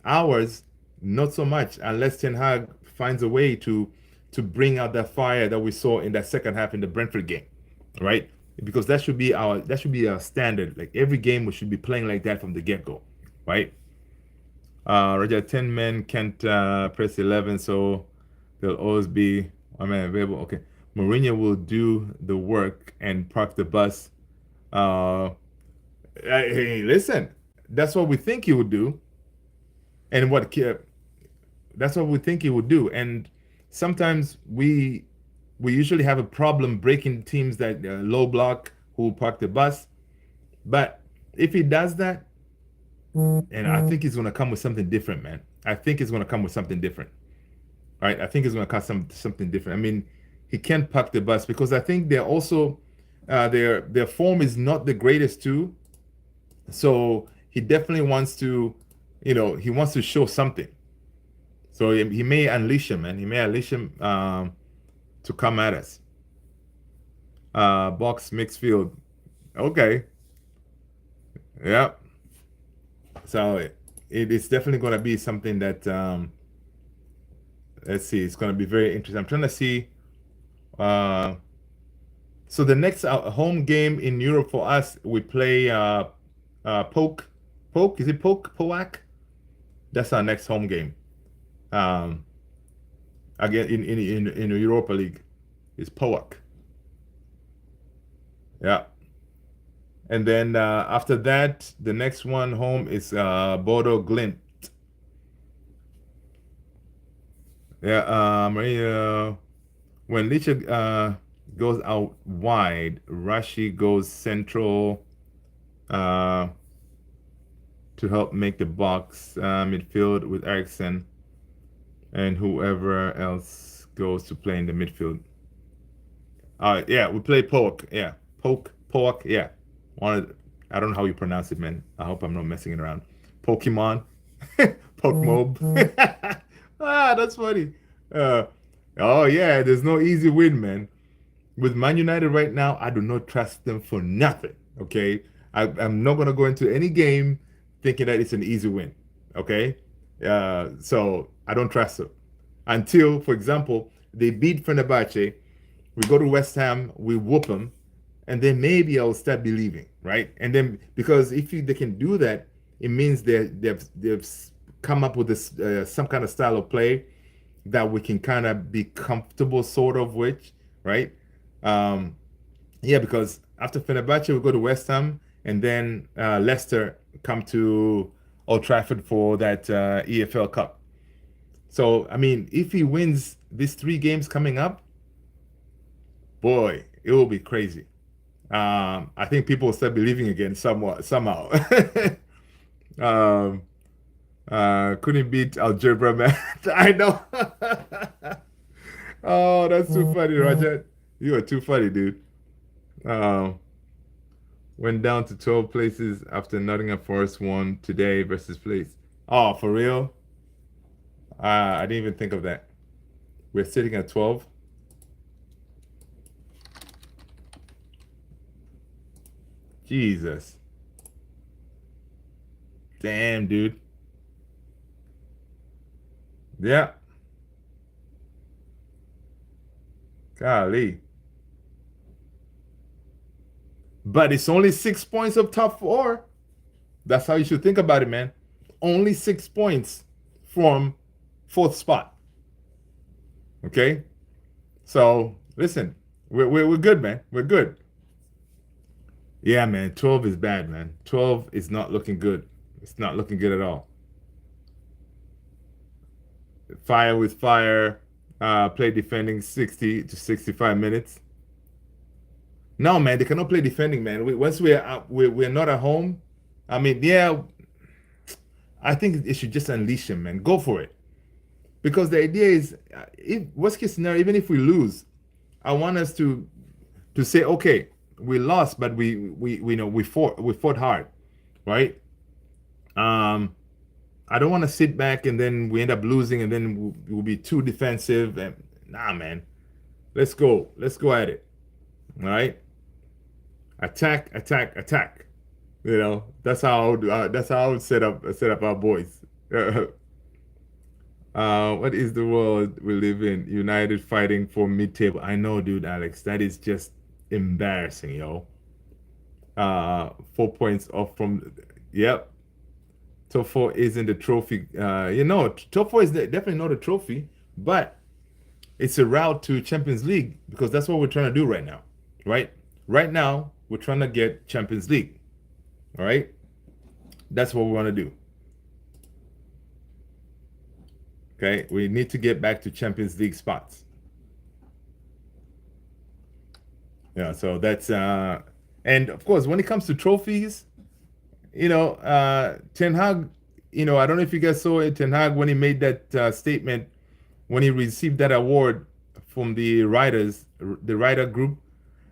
Ours, not so much, unless Ten Hag finds a way to bring out that fire that we saw in that second half in the Brentford game, right? Because that should be our standard. Like every game, we should be playing like that from the get go, right? Roger, 10 men can't press 11, so there'll always be one man available. Okay. Mourinho will do the work and park the bus. Uh, hey, listen, that's what we think he would do, and that's what we think he would do. And sometimes we usually have a problem breaking teams that low block who park the bus. But if he does that, and I think he's going to come with something different, man. I think he's going to come with something different, right? I think he's going to come something different. I mean, he can't park the bus because I think they're also their form is not the greatest too. So he definitely wants to, he wants to show something. So he may unleash him, man. He may unleash him to come at us. Box mixed field. Okay. Yep. So it is definitely going to be something that let's see. It's going to be very interesting. I'm trying to see. So the next home game in Europe for us, we play Poke. Poke, is it Poke? Poak? That's our next home game. Um, Again in the Europa League, is Poak. Yeah. And then after that, the next one home is Bodo Glimt. Yeah, Maria, when Licha goes out wide, Rashi goes central to help make the box midfield with Eriksson, and whoever else goes to play in the midfield. Yeah, we play Poke. Yeah, Poke. Yeah, I don't know how you pronounce it, man. I hope I'm not messing it around. Pokemon, Pokemob. That's funny. Uh, oh yeah, there's no easy win, man. With Man United right now, I do not trust them for nothing. Okay, I'm not gonna go into any game thinking that it's an easy win. Okay, so I don't trust them until, for example, they beat Fenerbahçe. We go to West Ham, we whoop them, and then maybe I'll start believing, right? And then because if they can do that, it means they've come up with this some kind of style of play that we can kind of be comfortable sort of with, right? Um, yeah, because after Fenerbahce, we go to West Ham, and then Leicester come to Old Trafford for that EFL Cup. So, I mean, if he wins these three games coming up, boy, it will be crazy. I think people will start believing again somewhat, somehow. um, couldn't beat Algebra, man. I know. Oh, that's too funny, Roger. You are too funny, dude. Um, Went down to 12 places after Nottingham Forest won today versus Place. Oh, for real? I didn't even think of that. We're sitting at 12. Jesus. Damn, dude. Yeah. Golly. But it's only 6 points of top four. That's how you should think about it, man. Only 6 points from fourth spot. Okay? So, listen, we're good, man. We're good. Yeah, man. 12 is bad, man. 12 is not looking good. It's not looking good at all. Fire with fire. Play defending 60 to 65 minutes. No, man, they cannot play defending, man. Once we're out, we're not at home. I mean, yeah, I think it should just unleash him, man. Go for it. Because the idea is, if worst case scenario, even if we lose, I want us to say, okay, we lost, but we know we fought hard, right? Um, I don't want to sit back and then we end up losing and then we'll be too defensive. And nah, man, let's go. Let's go at it. All right, attack, attack, attack. That's how I would set up our boys. What is the world we live in? United fighting for mid-table. I know, dude, Alex. That is just embarrassing, yo. 4 points off from. Yep. Top four isn't the trophy. Top four is definitely not a trophy, but it's a route to Champions League because that's what we're trying to do right now, right? Right now, we're trying to get Champions League. All right, that's what we want to do. Okay, we need to get back to Champions League spots. Yeah, so that's And of course, when it comes to trophies, Ten Hag, I don't know if you guys saw it. Ten Hag, when he made that statement, when he received that award from the writers, the writer group,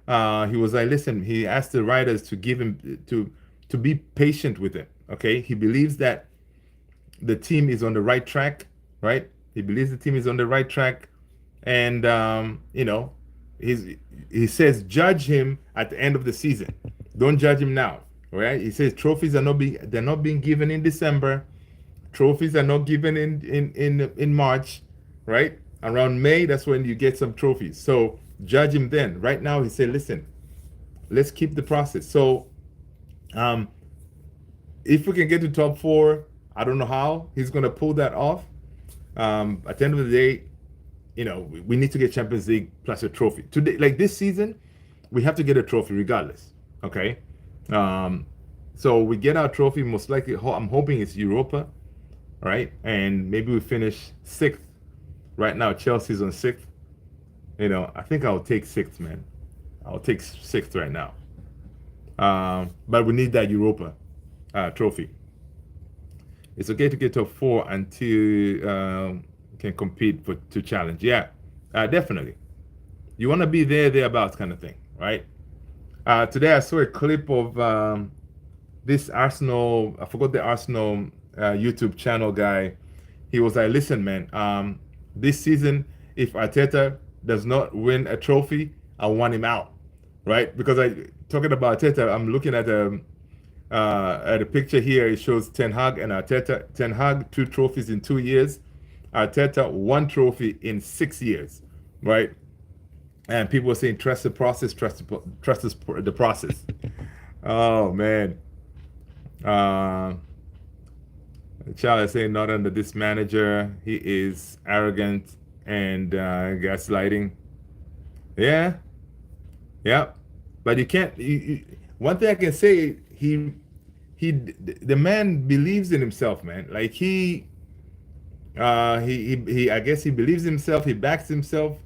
he was like, listen, he asked the writers to give him to be patient with it. Okay, he believes that the team is on the right track, right? He believes the team is on the right track, and he says judge him at the end of the season. Don't judge him now, right? He says trophies are not being given in December. Trophies are not given in March, right? Around May, that's when you get some trophies. So judge him then. Right now, he said, listen, let's keep the process. So, if we can get to top four, I don't know how he's going to pull that off. At the end of the day, we need to get Champions League plus a trophy. Today, like this season, we have to get a trophy regardless. Okay. So we get our trophy. Most likely, I'm hoping it's Europa, right? And maybe we finish sixth. Right now, Chelsea's on sixth. I think I'll take sixth, man. I'll take sixth right now. But we need that Europa trophy. It's okay to get top four until can compete to challenge. Yeah, definitely. You want to be thereabouts kind of thing, right? Today I saw a clip of this Arsenal. I forgot the Arsenal YouTube channel guy. He was like, "Listen, man. This season, if Arteta does not win a trophy, I want him out, right? Because talking about Arteta, I'm looking at a picture here. It shows Ten Hag and Arteta. Ten Hag 2 trophies in 2 years. Arteta 1 trophy in 6 years, right? And people are saying trust the process, trust the process. Oh man. Child is saying not under this manager. He is arrogant and gaslighting. Yeah, yeah. But you can't. One thing I can say, the man believes in himself, man. Like he I guess he believes himself. He backs himself.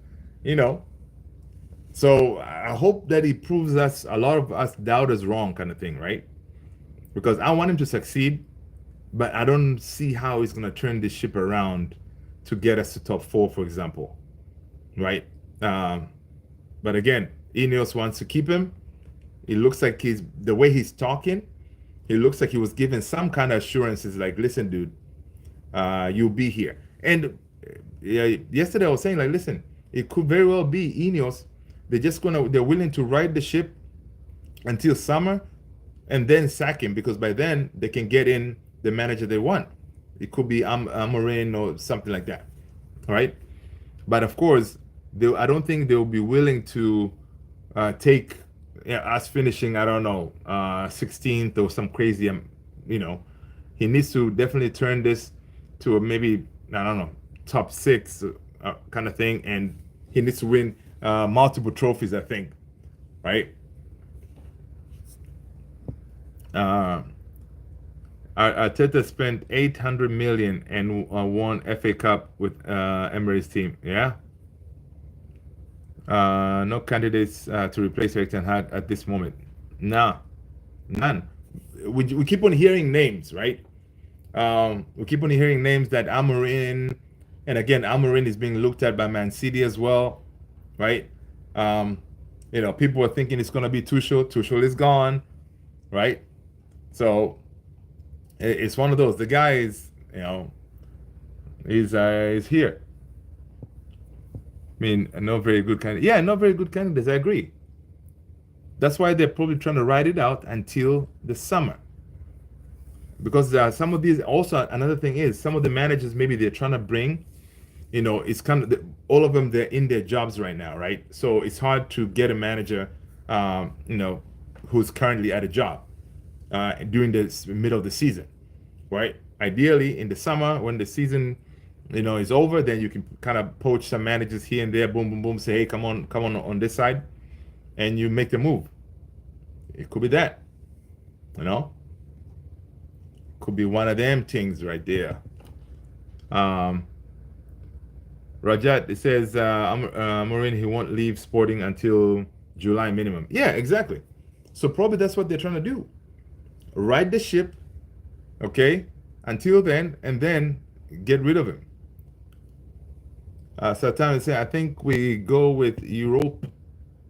So I hope that he proves a lot of us doubters wrong, kind of thing, right? Because I want him to succeed. But I don't see how he's going to turn this ship around to get us to top 4, for example, right? But again, Ineos wants to keep him. It looks like the way he's talking, it looks like he was given some kind of assurances like, listen, dude, you'll be here. And yesterday I was saying, like, listen, it could very well be Ineos. They're willing to ride the ship until summer and then sack him, because by then they can get in the manager they want. It could be Maurinho or something like that, right? But of course, I don't think they'll be willing to take us finishing, I don't know, 16th or some crazy, he needs to definitely turn this to maybe, I don't know, top 6 kind of thing, and he needs to win multiple trophies, I think, right? Arteta spent 800 million and won FA Cup with Emirates team. Yeah. No candidates to replace Erik ten Hag at this moment. No, none. We keep on hearing names, right? We keep on hearing names that Amorim, and again, Amorim is being looked at by Man City as well, right? People are thinking it's going to be Tuchel. Tuchel is gone, right? So it's one of those. The guy is, is here. I mean, no very good candidate. Yeah, no very good candidates. I agree. That's why they're probably trying to ride it out until the summer. Because some of these, also another thing is, some of the managers maybe they're trying to bring, it's kind of all of them. They're in their jobs right now, right? So it's hard to get a manager, who's currently at a job during the middle of the season, right? Ideally, in the summer when the season is over, then you can kind of poach some managers here and there, boom, boom, boom, say, hey, come on this side, and you make the move. It could be that, could be one of them things right there. Rajat, it says, Maurinho, he won't leave Sporting until July minimum. Yeah, exactly. So probably that's what they're trying to do. Ride the ship, okay, until then, and then get rid of him. So time is saying, I think we go with Europe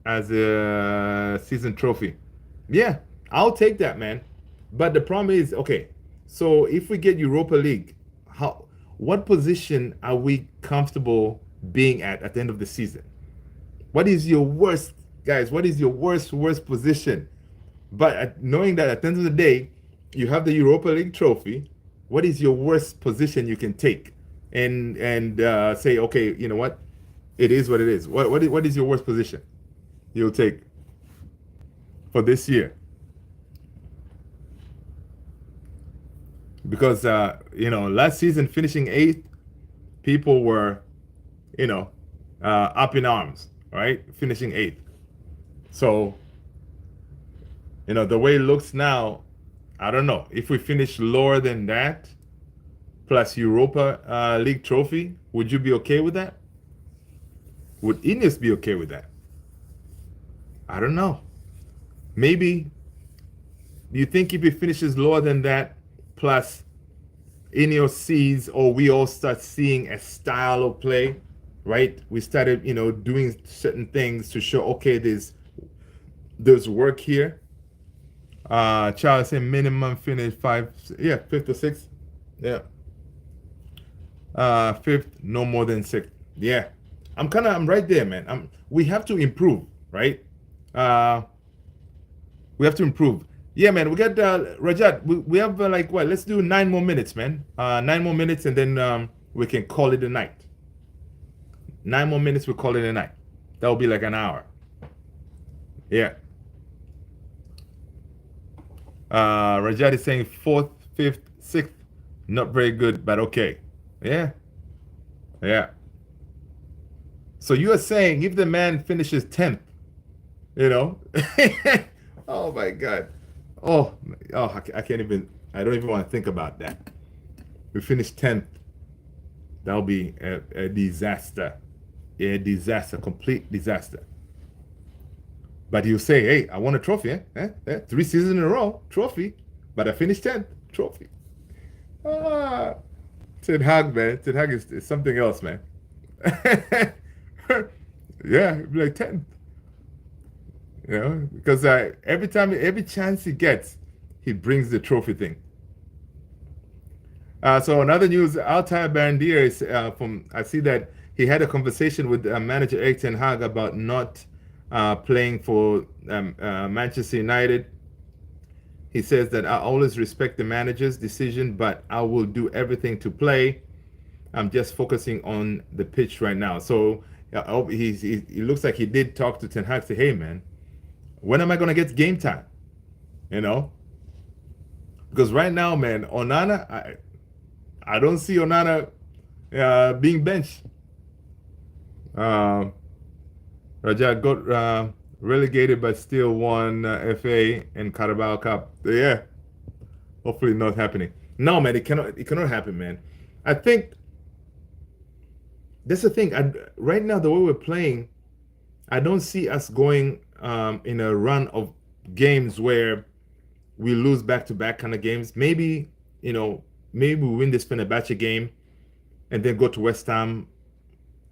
as a season trophy. Yeah, I'll take that, man. But the problem is, okay, so if we get Europa League, how what position are we comfortable being at the end of the season? What is your worst, guys? What is your worst position? But knowing that at the end of the day, you have the Europa League trophy, what is your worst position you can take? And say, okay, you know what? It is what it is. What is your worst position you'll take for this year? Because last season finishing eighth, people were, you know, up in arms, right? Finishing eighth. So, the way it looks now, I don't know if we finish lower than that, plus Europa League trophy. Would you be okay with that? Would Ineos be okay with that? I don't know. Maybe. Do you think if it finishes lower than that, plus Ineos sees, or we all start seeing a style of play, right? We started, doing certain things to show, okay, there's work here. Charles said minimum finish fifth or sixth. Yeah. Fifth, no more than sixth. Yeah. I'm right there, man. We have to improve, right? We have to improve. Yeah, man. We got Rajat. We have like what? Let's do 9 more minutes, man. 9 more minutes, and then we can call it a night. 9 more minutes, we call it a night. That will be like an hour. Yeah. Rajat is saying 4th, 5th, 6th, not very good, but okay. Yeah. Yeah. So you are saying if the man finishes 10th, oh my God. Oh, I can't even, I don't even want to think about that. We finish 10th. That'll be a disaster. A disaster, complete disaster. But you say, hey, I won a trophy, 3 seasons in a row, trophy. But I finished 10th, trophy. Ten Hag, man. Ten Hag is something else, man. Yeah, like 10th. Because every chance he gets, he brings the trophy thing. So another news, Altay Barandier is I see that he had a conversation with manager Erik ten Hag about not playing for Manchester United. He says that I always respect the manager's decision, but I will do everything to play. I'm just focusing on the pitch right now. So he looks like he did talk to Ten Hag, say, hey, man, when am I going to get game time? Because right now, man, Onana, I don't see Onana being benched. Raja got relegated, but still won FA and Carabao Cup. Yeah, hopefully not happening. No, man, it cannot happen, man. I think that's the thing. Right now, the way we're playing, I don't see us going in a run of games where we lose back-to-back kind of games. Maybe we win this Fenerbahçe game and then go to West Ham.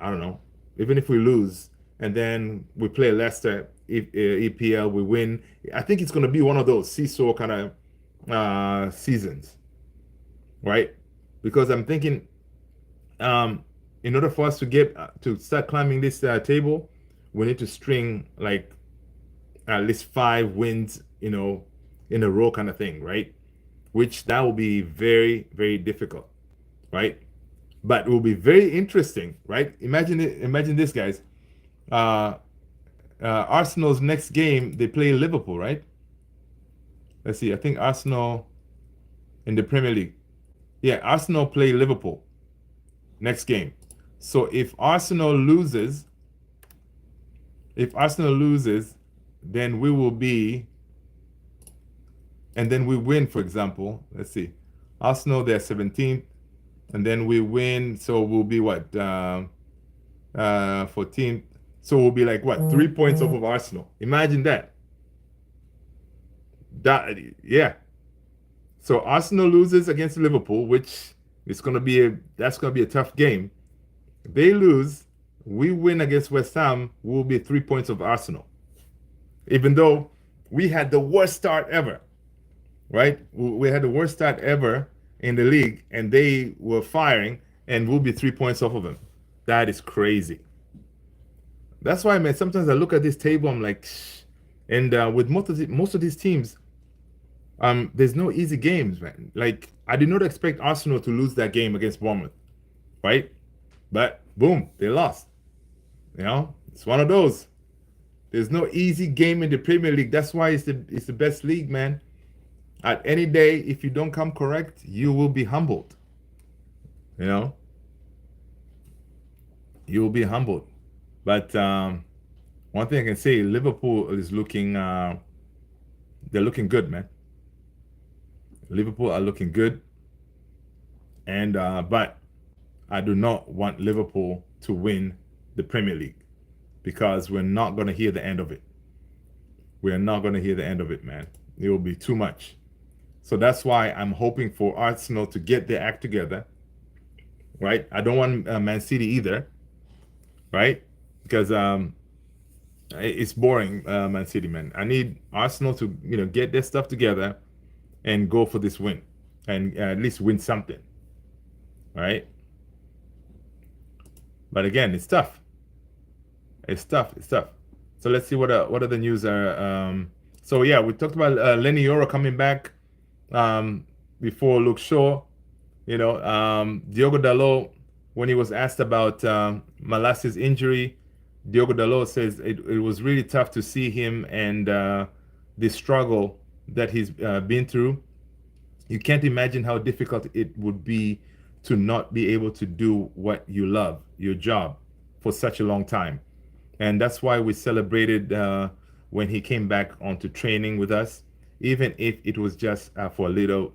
I don't know. Even if we lose and then we play Leicester, EPL, we win. I think it's going to be one of those seesaw kind of seasons, right? Because I'm thinking, in order for us to start climbing this table, we need to string like at least 5 wins, in a row kind of thing, right? Which that will be very, very difficult, right? But it will be very interesting, right? Imagine this, guys. Arsenal's next game, they play Liverpool, right? Let's see. I think Arsenal in the Premier League. Yeah, Arsenal play Liverpool next game. So if Arsenal loses, then we will be, and then we win, for example. Let's see. Arsenal, they're 17th, and then we win, so we'll be what? 14th. So we'll be like what? 3 points off of Arsenal. Imagine that. That yeah. So Arsenal loses against Liverpool, which is going to be a tough game. They lose, we win against West Ham, we'll be 3 points of Arsenal. Even though we had the worst start ever, right? We had the worst start ever in the league, and they were firing, and we'll be 3 points off of them. That is crazy. That's why, man. Sometimes I look at this table, I'm like, shh. And with most of these teams, there's no easy games, man. Like I did not expect Arsenal to lose that game against Bournemouth, right? But boom, they lost. You know, it's one of those. There's no easy game in the Premier League. That's why it's the best league, man. At any day, if you don't come correct, you will be humbled. You know, you will be humbled. But one thing I can say, Liverpool is looking. They're looking good, man. Liverpool are looking good, and but I do not want Liverpool to win the Premier League because we're not going to hear the end of it. We're not going to hear the end of it, man. It will be too much. So that's why I'm hoping for Arsenal to get their act together, right? I don't want Man City either, right? Because it's boring, Man City, man. I need Arsenal to get their stuff together and go for this win, and at least win something, right? But again, it's tough. It's tough. It's tough. So let's see what other news are. So yeah, we talked about Lenny Yoro coming back before Luke Shaw. Diogo Dalot, when he was asked about Malassia's injury, Diogo Dalot says it was really tough to see him and the struggle that he's been through. You can't imagine how difficult it would be to not be able to do what you love, your job, for such a long time. And that's why we celebrated when he came back onto training with us, even if it was just for little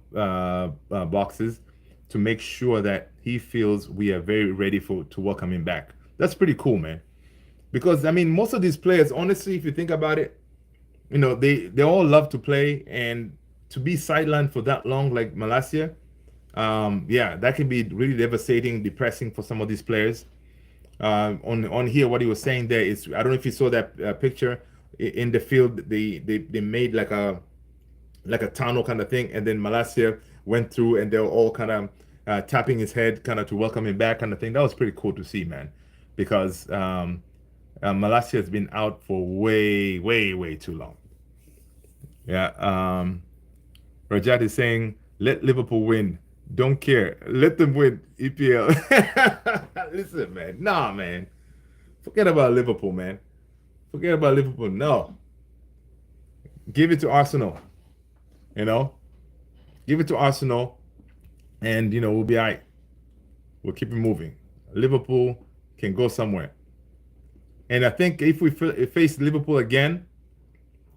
boxes, to make sure that he feels we are very ready to welcome him back. That's pretty cool, man. Because I mean, most of these players, honestly, if you think about it, they all love to play, and to be sidelined for that long, like Malaysia, yeah, that can be really devastating, depressing for some of these players. On here, what he was saying there is, I don't know if you saw that picture in the field. They made like a tunnel kind of thing, and then Malaysia went through, and they were all kind of tapping his head, kind of to welcome him back, kind of thing. That was pretty cool to see, man, because Malaysia has been out for way, way, way too long. Yeah. Rajat is saying, let Liverpool win. Don't care. Let them win EPL. Listen, man. Nah, man. Forget about Liverpool, man. Forget about Liverpool. No. Give it to Arsenal. You know? Give it to Arsenal, and, we'll be all right. We'll keep it moving. Liverpool can go somewhere. And I think if we face Liverpool again,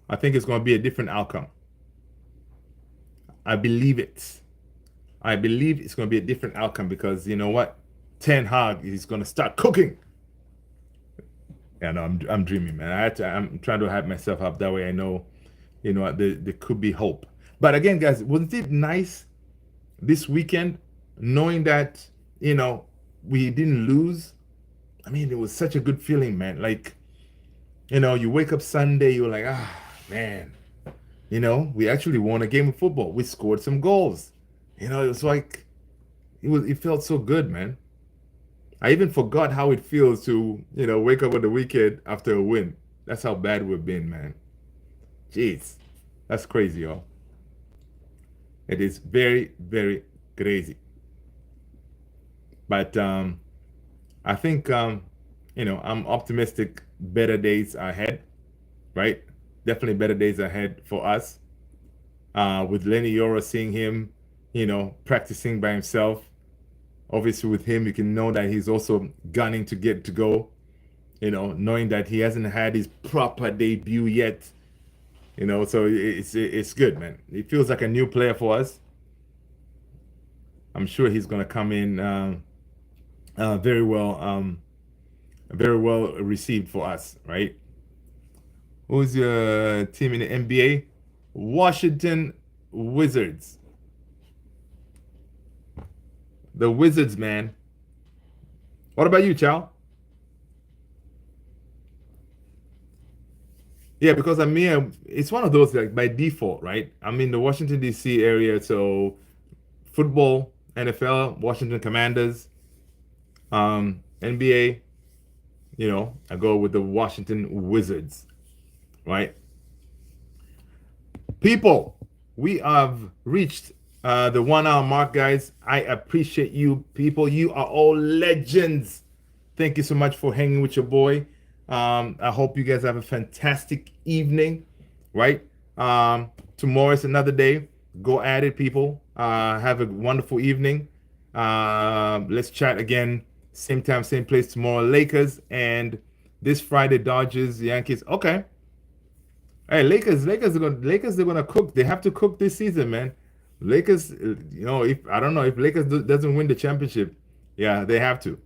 I think it's going to be a different outcome. I believe it. I believe it's going to be a different outcome because you know what? Ten Hag is going to start cooking. Yeah, no, I'm dreaming, man. I'm trying to hype myself up that way. I know, there could be hope. But again, guys, wasn't it nice this weekend knowing that we didn't lose? I mean, it was such a good feeling, man. Like, you wake up Sunday, you're like, man, we actually won a game of football. We scored some goals. It was like it felt so good, man. I even forgot how it feels to, wake up on the weekend after a win. That's how bad we've been, man. Jeez. That's crazy, y'all. It is very, very crazy. But I think I'm optimistic. Better days ahead, right? Definitely better days ahead for us. With Lenny Yoro, seeing him, practicing by himself. Obviously, with him, you can know that he's also gunning to get to go. Knowing that he hasn't had his proper debut yet. So it's good, man. It feels like a new player for us. I'm sure he's gonna come in very well received for us, right? Who's your team in the NBA? Washington Wizards. The Wizards, man. What about you, Chow? Yeah, because I mean, it's one of those like by default, right? I'm in the Washington D.C. area, so football, NFL, Washington Commanders, NBA. I go with the Washington Wizards, right? People, we have reached the 1 hour mark, guys. I appreciate you, people. You are all legends. Thank you so much for hanging with your boy. I hope you guys have a fantastic evening, right? Tomorrow is another day. Go at it, people. Have a wonderful evening. Let's chat again, same time, same place tomorrow. Lakers and this Friday, Dodgers, Yankees. Okay. Hey, Lakers are gonna cook. They have to cook this season, man. Lakers, if I don't know if Lakers doesn't win the championship, yeah, they have to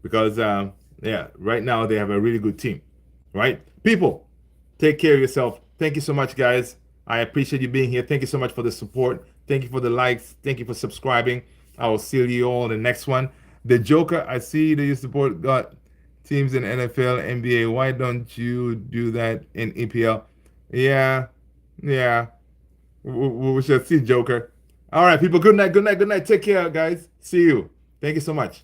because yeah, right now they have a really good team, right? People, take care of yourself. Thank you so much, guys. I appreciate you being here. Thank you so much for the support. Thank you for the likes. Thank you for subscribing. I will see you all in the next one. The Joker, I see that you support got teams in NFL, NBA. Why don't you do that in EPL? Yeah, yeah. We shall see, Joker. All right, people. Good night. Good night. Good night. Take care, guys. See you. Thank you so much.